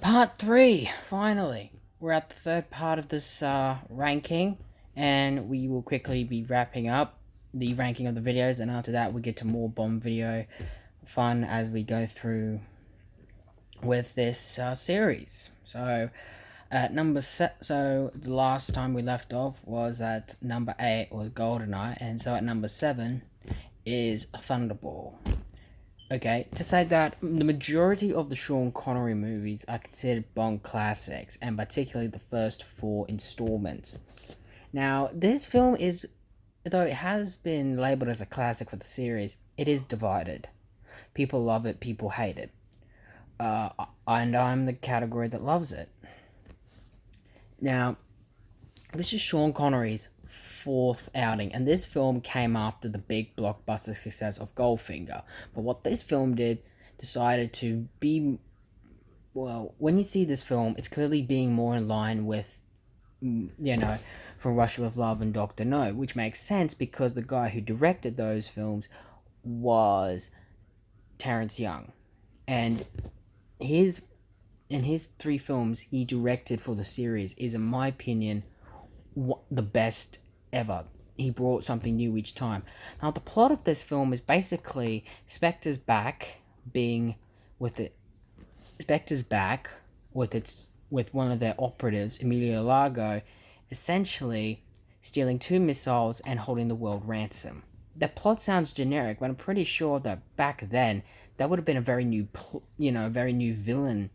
Part 3, finally. We're at the third part of this ranking, and we will quickly be wrapping up the ranking of the videos, and after that, we get to more bomb video fun as we go through with this series. So, at so the last time we left off was at number 8 was GoldenEye, and so at number 7 is Thunderball. Okay, to say that the majority of the Sean Connery movies are considered Bond classics, and particularly the first four installments. Now, this film is, though it has been labeled as a classic for the series, it is divided. People love it, people hate it. Uh, and I'm the category that loves it. Now, this is Sean Connery's fourth outing, and this film came after the big blockbuster success of Goldfinger. But what this film did, decided to be, well, when you see this film, it's clearly being more in line with, From Russia with Love and Doctor No, which makes sense because the guy who directed those films was Terrence Young, and his in his three films he directed for the series is, in my opinion, the best ever. He brought something new each time. Now, the plot of this film is basically Spectre's back, being with it. Spectre's back with one of their operatives, Emilio Largo, essentially stealing two missiles and holding the world ransom. The plot sounds generic, but I'm pretty sure that back then that would have been a very new, very new villain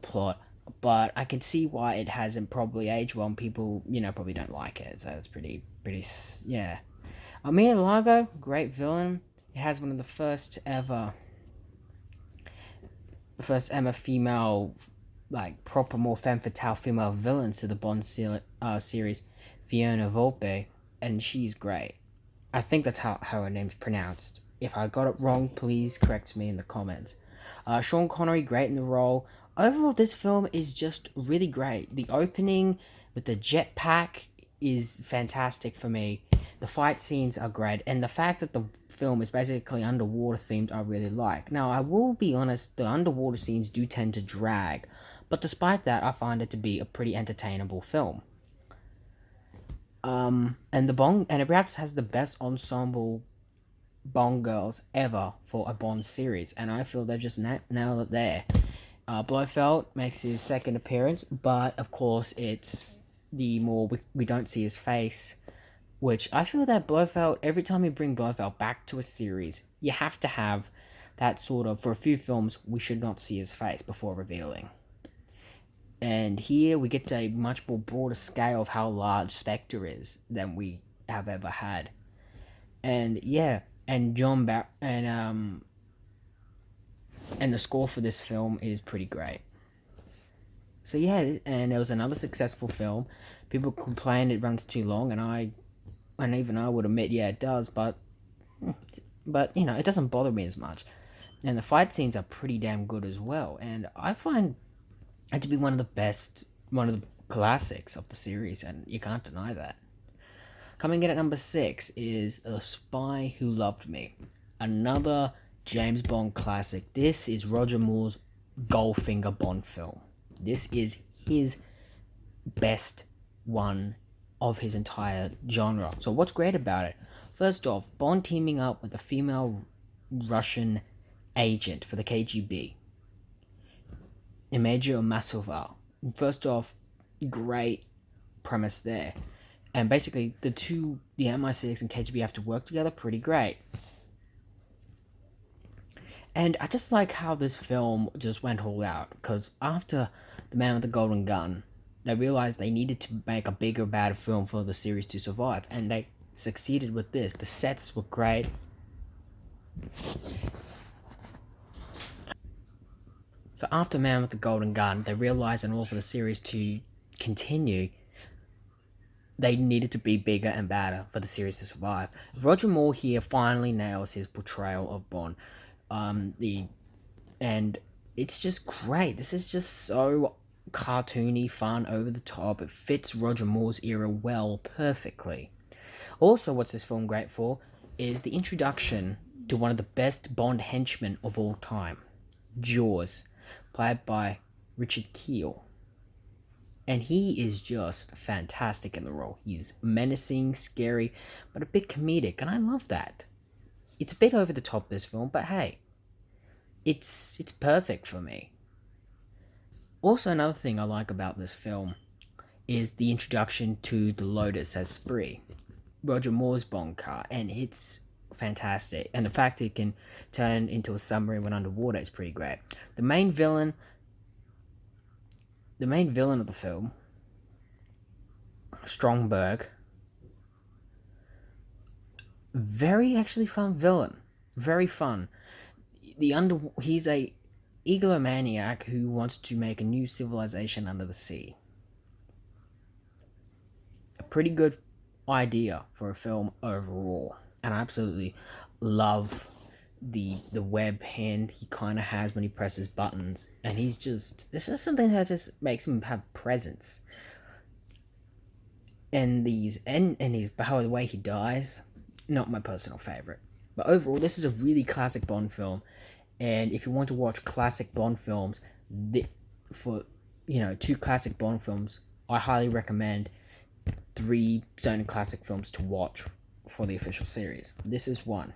plot, but I can see why it hasn't probably aged well and people, probably don't like it. So it's yeah. Amelia Largo, great villain. It has one of the first ever female, like, proper, more femme fatale female villains to the Bond series, Fiona Volpe, and she's great. I think that's how her name's pronounced. If I got it wrong, please correct me in the comments. Sean Connery, great in the role. Overall, this film is just really great. The opening with the jetpack is fantastic for me. The fight scenes are great, and the fact that the film is basically underwater themed, I really like. Now, I will be honest, the underwater scenes do tend to drag, but despite that, I find it to be a pretty entertainable film. And it perhaps has the best ensemble Bond girls ever for a Bond series, and I feel they just nailed it there. Blofeld makes his second appearance, but of course it's we don't see his face, which I feel that Blofeld, every time you bring Blofeld back to a series, you have to have that sort of, for a few films, we should not see his face before revealing. And here we get a much more broader scale of how large Spectre is than we have ever had. And yeah, and and the score for this film is pretty great. So yeah, and it was another successful film. People complain it runs too long, and even I would admit, yeah, it does, but it doesn't bother me as much. And the fight scenes are pretty damn good as well, and I find it to be one of the classics of the series, and you can't deny that. Coming in at number 6 is The Spy Who Loved Me, another James Bond classic. This is Roger Moore's Goldfinger Bond film. This is his best one of his entire genre. So what's great about it? First off, Bond teaming up with a female Russian agent for the KGB, Imagia Masova. First off, great premise there. And basically, the MI6 and KGB have to work together pretty great. And I just like how this film just went all out, because after The Man with the Golden Gun, they realized they needed to make a bigger, badder film for the series to survive, and they succeeded with this. The sets were great. So after Man with the Golden Gun, they realized in order for the series to continue, they needed to be bigger and badder for the series to survive. Roger Moore here finally nails his portrayal of Bond. And it's just great. This is just so cartoony, fun, over the top. It fits Roger Moore's era well, perfectly. Also, what's this film great for is the introduction to one of the best Bond henchmen of all time, Jaws. played by Richard Kiel. And he is just fantastic in the role. He's menacing, scary, but a bit comedic, and I love that. It's a bit over the top, this film, but hey, it's perfect for me. Also, another thing I like about this film is the introduction to the Lotus as Spree, Roger Moore's Bond car, and it's fantastic. And the fact it can turn into a submarine when underwater is pretty great. The main villain of the film, Stromberg, very actually fun villain, very fun. He's a egomaniac who wants to make a new civilization under the sea. A pretty good idea for a film overall, and I absolutely love the web hand he kind of has when he presses buttons, and this is something that just makes him have presence. And by the way he dies, not my personal favorite, but overall this is a really classic Bond film. And if you want to watch classic Bond films, two classic Bond films, I highly recommend 3 certain classic films to watch for the official series. This is one.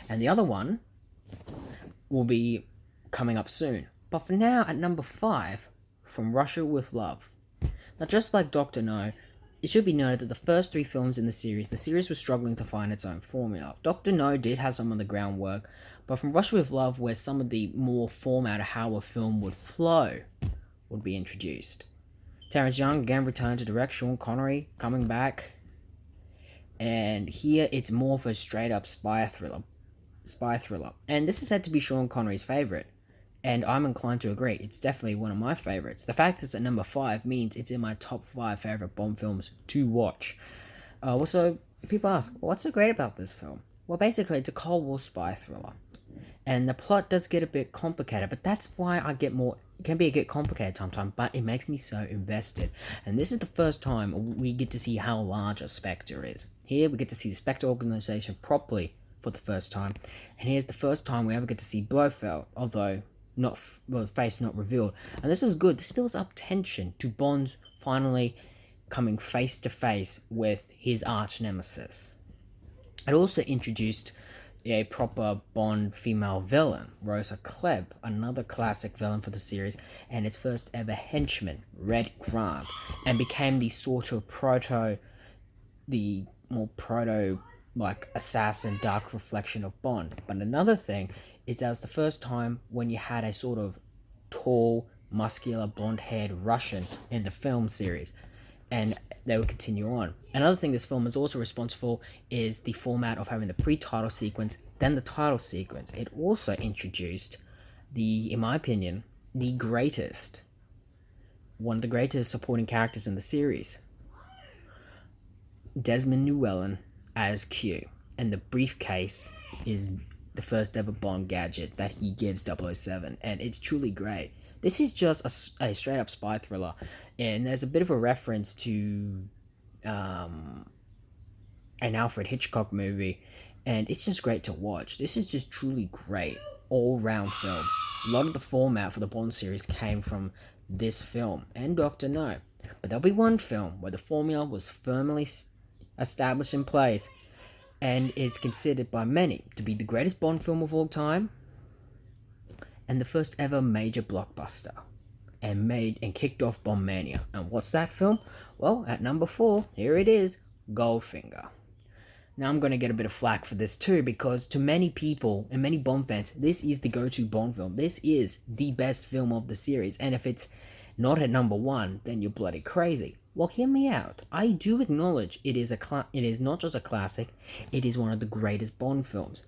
And the other one will be coming up soon. But for now, at number 5, From Russia with Love. Now, just like Dr. No, it should be noted that the first 3 films in the series was struggling to find its own formula. Dr. No did have some of the groundwork, but From Russia with Love, where some of the more format of how a film would flow would be introduced. Terrence Young again returned to direct, Sean Connery coming back, and here it's more of a straight up spy thriller. And this is said to be Sean Connery's favorite, and I'm inclined to agree. It's definitely one of my favorites. The fact it's at number 5 means it's in my top 5 favorite Bond films to watch. Also, people ask, what's so great about this film? Well, basically, it's a Cold War spy thriller, and the plot does get a bit complicated, but that's why it can be a bit complicated sometimes, but it makes me so invested. And this is the first time we get to see how large a Spectre is. Here we get to see the Spectre organization properly for the first time, and here's the first time we ever get to see Blofeld, although face not revealed. And this is good. This builds up tension to Bond finally coming face to face with his arch nemesis. It also introduced a proper Bond female villain, Rosa Klebb, another classic villain for the series, and its first ever henchman, Red Grant, and became the sort of like assassin, dark reflection of Bond. But another thing is that was the first time when you had a sort of tall, muscular, blonde-haired Russian in the film series, and they would continue on. Another thing this film is also responsible is the format of having the pre-title sequence, then the title sequence. It also introduced in my opinion, one of the greatest supporting characters in the series, Desmond Llewellyn as Q, and the briefcase is the first ever Bond gadget that he gives 007, and it's truly great. This is just a straight up spy thriller, and there's a bit of a reference to an Alfred Hitchcock movie, and it's just great to watch. This is just truly great all-round film. A lot of the format for the Bond series came from this film and Dr. No, but there'll be one film where the formula was firmly established in place and is considered by many to be the greatest Bond film of all time and the first ever major blockbuster, and kicked off Bond mania. And what's that film? Well, at number 4, here it is, Goldfinger. Now I'm going to get a bit of flack for this too, because to many people and many Bond fans, this is the go-to Bond film. This is the best film of the series, and if it's not at number 1, then you're bloody crazy. Well, hear me out. I do acknowledge it is not just a classic, it is one of the greatest Bond films.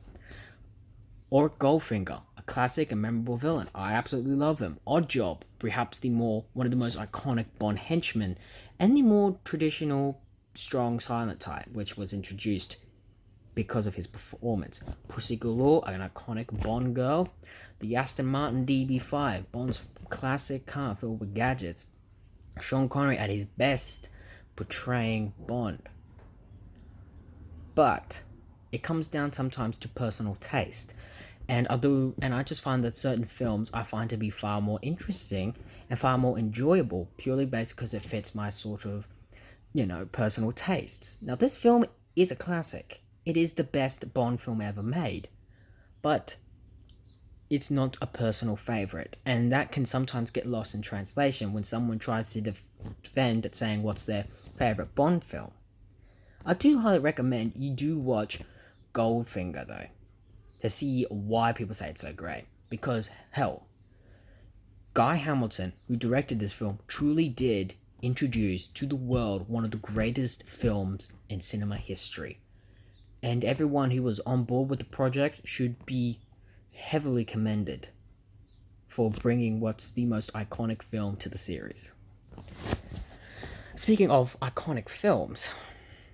Or Goldfinger, a classic and memorable villain. I absolutely love him. Oddjob, perhaps one of the most iconic Bond henchmen, and the more traditional, strong silent type, which was introduced because of his performance. Pussy Galore, an iconic Bond girl. The Aston Martin DB5, Bond's classic car filled with gadgets. Sean Connery at his best portraying Bond. But it comes down sometimes to personal taste. And I just find that certain films I find to be far more interesting and far more enjoyable, purely based because it fits my sort of, personal tastes. Now, this film is a classic. It is the best Bond film ever made, but it's not a personal favorite, and that can sometimes get lost in translation when someone tries to defend it saying what's their favorite Bond film. I do highly recommend you do watch Goldfinger though, to see why people say it's so great. Because hell, Guy Hamilton, who directed this film, truly did introduce to the world one of the greatest films in cinema history. And everyone who was on board with the project should be heavily commended for bringing what's the most iconic film to the series. Speaking of iconic films,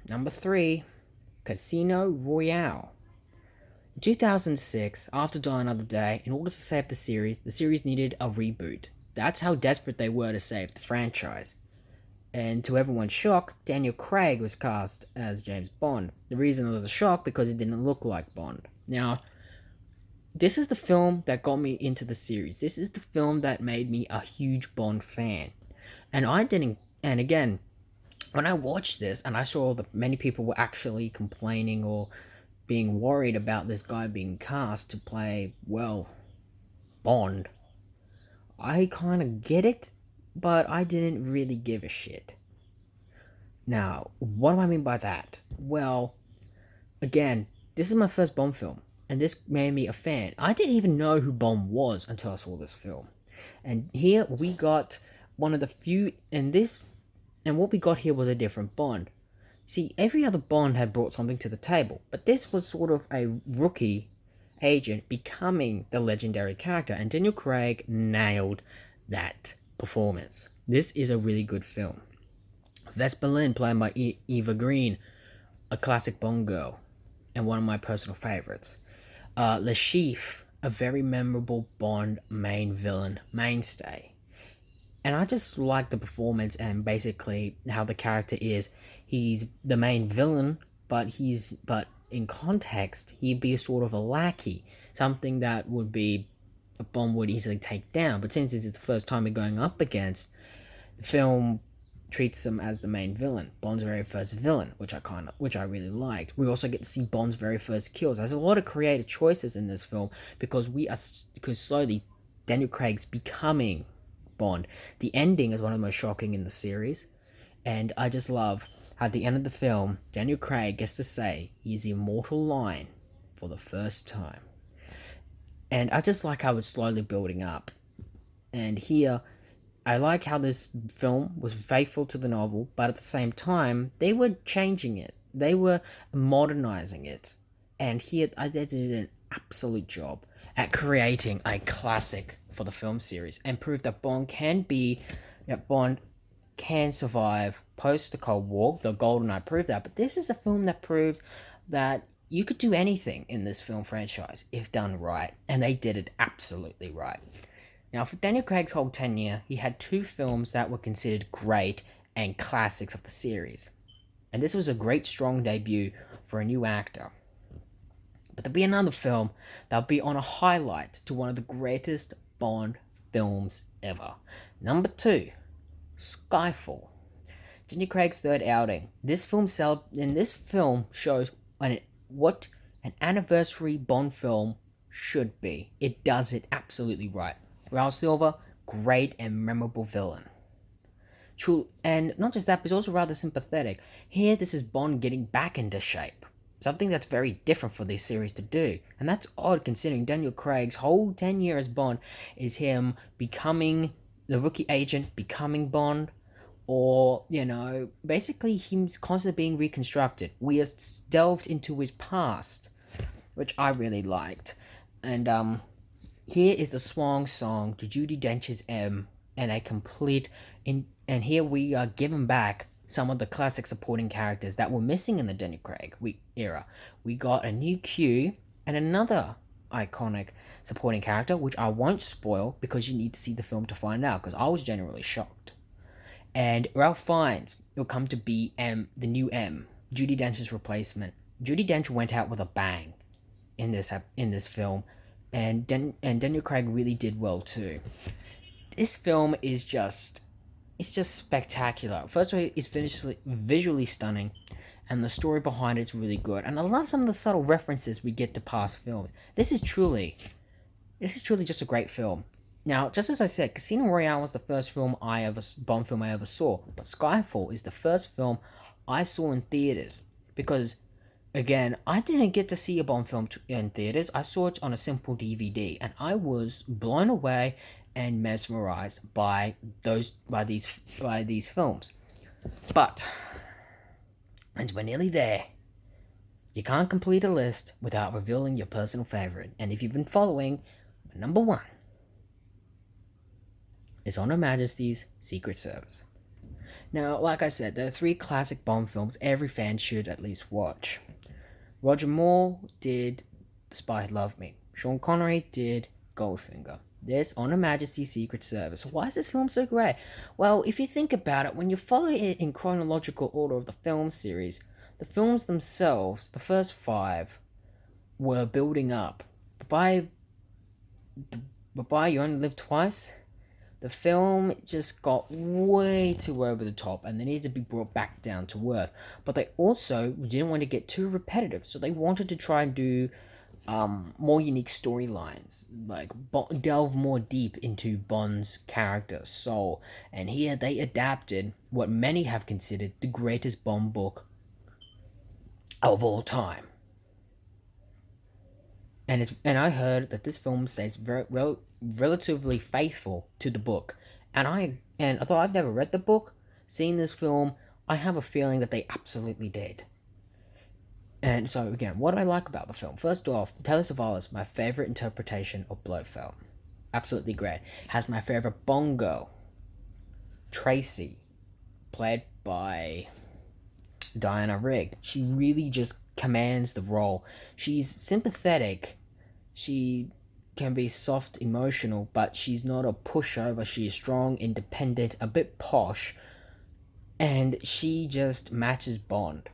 number 3, Casino Royale. In 2006, after Die Another Day, in order to save the series needed a reboot. That's how desperate they were to save the franchise. And to everyone's shock, Daniel Craig was cast as James Bond. The reason of the shock, because it didn't look like Bond. Now, this is the film that got me into the series. This is the film that made me a huge Bond fan. And again, when I watched this and I saw that many people were actually complaining or being worried about this guy being cast to play, well, Bond, I kind of get it, but I didn't really give a shit. Now, what do I mean by that? Well, again, this is my first Bond film, and this made me a fan. I didn't even know who Bond was until I saw this film. And here we got one of the few, and what we got here was a different Bond. See, every other Bond had brought something to the table, but this was sort of a rookie agent becoming the legendary character, and Daniel Craig nailed that performance. This is a really good film. Vesper Lynd, played by Eva Green, a classic Bond girl, and one of my personal favorites. Le Chiffre, a very memorable Bond main villain mainstay. And I just like the performance and basically how the character is. He's the main villain, but in context, he'd be a sort of a lackey, something that would be a Bond would easily take down. But since it's the first time we're going up against, the film treats him as the main villain, Bond's very first villain, which I really liked. We also get to see Bond's very first kills. There's a lot of creative choices in this film because slowly Daniel Craig's becoming Bond. The ending is one of the most shocking in the series, and I just love how at the end of the film, Daniel Craig gets to say his immortal line for the first time. And I just like how it's slowly building up. And here, I like how this film was faithful to the novel, but at the same time, they were changing it. They were modernizing it. And here, they did an absolute job at creating a classic for the film series and proved that Bond can survive post the Cold War. The GoldenEye proved that, but this is a film that proved that you could do anything in this film franchise if done right, and they did it absolutely right. Now, for Daniel Craig's whole tenure, he had 2 films that were considered great and classics of the series, and this was a great, strong debut for a new actor. But there'll be another film that'll be on a highlight to one of the greatest Bond films ever. Number 2, Skyfall. Daniel Craig's third outing. This film shows what an anniversary Bond film should be. It does it absolutely right. Raul Silva, great and memorable villain. True, and not just that, but he's also rather sympathetic. Here, this is Bond getting back into shape. Something that's very different for this series to do. And that's odd considering Daniel Craig's whole tenure as Bond is him becoming the rookie agent, becoming Bond, or, basically him constantly being reconstructed. We have delved into his past, which I really liked. And here is the swan song to Judi Dench's M, and and here we are given back some of the classic supporting characters that were missing in the Daniel Craig era. We got a new Q and another iconic supporting character, which I won't spoil because you need to see the film to find out, because I was genuinely shocked. And Ralph Fiennes will come to be the new M, Judi Dench's replacement. Judi Dench went out with a bang in this film, and Daniel Craig really did well too. This film is just it's just spectacular. First of all, it's visually stunning, and the story behind it's really good. And I love some of the subtle references we get to past films. This is truly just a great film. Now, just as I said, Casino Royale was the first Bond film I ever saw, but Skyfall is the first film I saw in theaters because, again, I didn't get to see a Bond film in theaters. I saw it on a simple DVD, and I was blown away and mesmerized by these films. But, and we're nearly there. You can't complete a list without revealing your personal favorite, and if you've been following, number one is On Her Majesty's Secret Service. Now, like I said, there are three classic Bond films every fan should at least watch. Roger Moore did The Spy Who Loved Me. Sean Connery did Goldfinger. This On Her Majesty's Secret Service. Why is this film so great? Well, if you think about it, when you follow it in chronological order of the film series, the films themselves, the first five, were building up. But by You Only Live Twice, the film just got way too over the top and they needed to be brought back down to earth. But they also didn't want to get too repetitive, so they wanted to try and do more unique storylines, like delve more deep into Bond's character, soul. And here they adapted what many have considered the greatest Bond book of all time. And I heard that this film stays relatively faithful to the book. And although I've never read the book, seeing this film, I have a feeling that they absolutely did. And so again, what do I like about the film? First off, Telly Savalas, my favorite interpretation of Blofeld. Absolutely great. Has my favorite Bond girl, Tracy, played by Diana Rigg. She really just commands the role. She's sympathetic. She can be soft, emotional, but she's not a pushover. She is strong, independent, a bit posh, and she just matches Bond.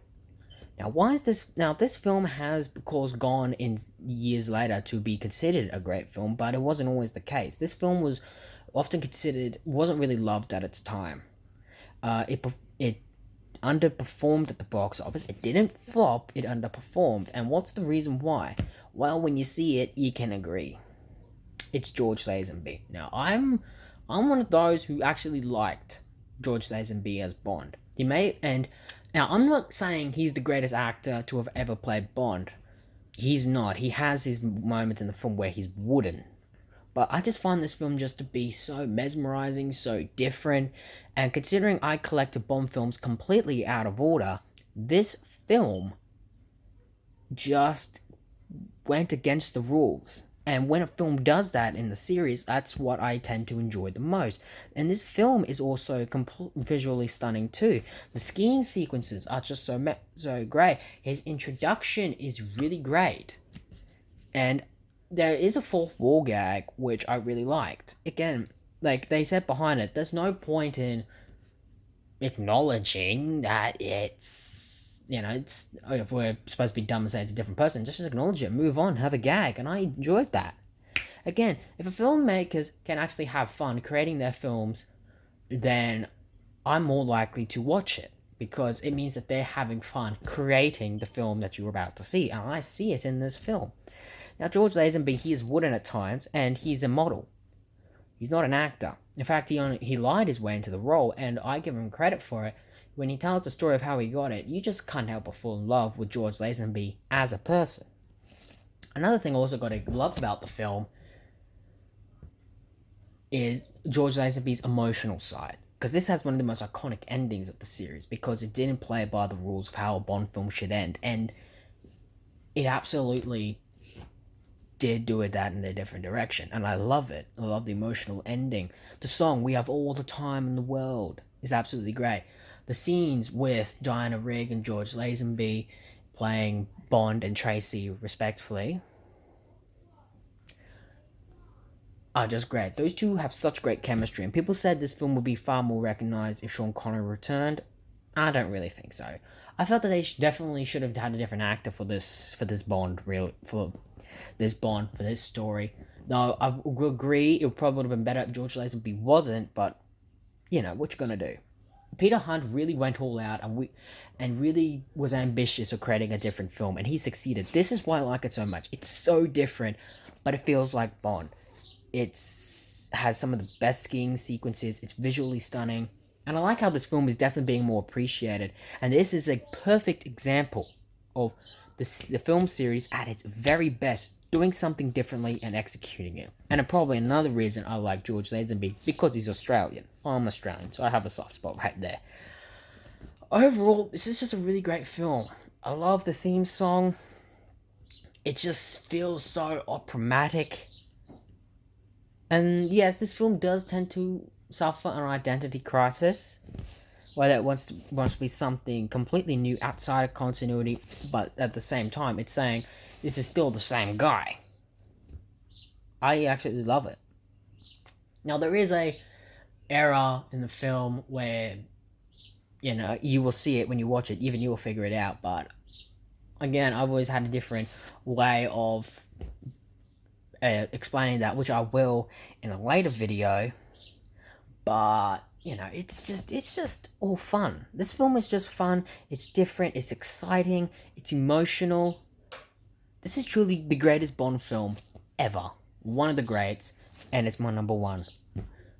Now, why is this? Now, this film has, of course, gone in years later to be considered a great film, but it wasn't always the case. This film was often considered, wasn't really loved at its time. It underperformed at the box office. It didn't flop, it underperformed. And what's the reason why? Well, when you see it, you can agree. It's George Lazenby. Now, I'm one of those who actually liked George Lazenby as Bond. Now, I'm not saying he's the greatest actor to have ever played Bond. He's not. He has his moments in the film where he's wooden. But I just find this film just to be so mesmerizing, so different. And considering I collected Bond films completely out of order, this film just went against the rules. And when a film does that in the series, that's what I tend to enjoy the most. And this film is also visually stunning too. The skiing sequences are just so great. His introduction is really great. And there is a fourth wall gag, which I really liked. Again, like they said behind it, there's no point in acknowledging that it's, if we're supposed to be dumb and say it's a different person, just acknowledge it, move on, have a gag, and I enjoyed that. Again, if a filmmakers can actually have fun creating their films, then I'm more likely to watch it, because it means that they're having fun creating the film that you're about to see, and I see it in this film. Now, George Lazenby, he is wooden at times, and he's a model. He's not an actor. In fact, he lied his way into the role, and I give him credit for it. When he tells the story of how he got it, you just can't help but fall in love with George Lazenby as a person. Another thing I also got to love about the film is George Lazenby's emotional side. Because this has one of the most iconic endings of the series, because it didn't play by the rules of how a Bond film should end. And it absolutely did do that in a different direction. And I love it. I love the emotional ending. The song, We Have All the Time in the World, is absolutely great. The scenes with Diana Rigg and George Lazenby playing Bond and Tracy respectively are just great. Those two have such great chemistry, and people said this film would be far more recognized if Sean Connery returned. I don't really think so. I felt that they definitely should have had a different actor for this Bond, this Bond, for this story. Now, I will agree it probably would have been better if George Lazenby wasn't, but, you know, what you gonna do? Peter Hunt really went all out and really was ambitious of creating a different film, and he succeeded. This is why I like it so much. It's so different, but it feels like Bond. It's has some of the best skiing sequences. It's visually stunning, and I like how this film is definitely being more appreciated. And this is a perfect example of the film series at its very best, doing something differently and executing it. And probably another reason I like George Lazenby, because he's Australian. I'm Australian, so I have a soft spot right there. Overall, this is just a really great film. I love the theme song. It just feels so operatic. And yes, this film does tend to suffer an identity crisis, where it wants to be something completely new outside of continuity, but at the same time, it's saying this is still the same guy. I actually love it. Now, there is a era in the film where, you know, you will see it when you watch it, even you will figure it out, but again, I've always had a different way of explaining that, which I will in a later video, but you know, it's just all fun. This film is just fun. It's different. It's exciting. It's emotional. This is truly the greatest Bond film ever. One of the greats, and it's my number one.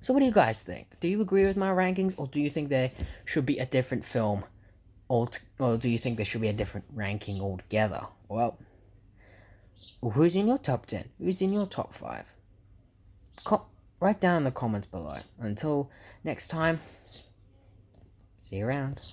So what do you guys think? Do you agree with my rankings, or do you think there should be a different film, or do you think there should be a different ranking altogether? Well, who's in your top 10? Who's in your top 5? Write down in the comments below. Until next time, see you around.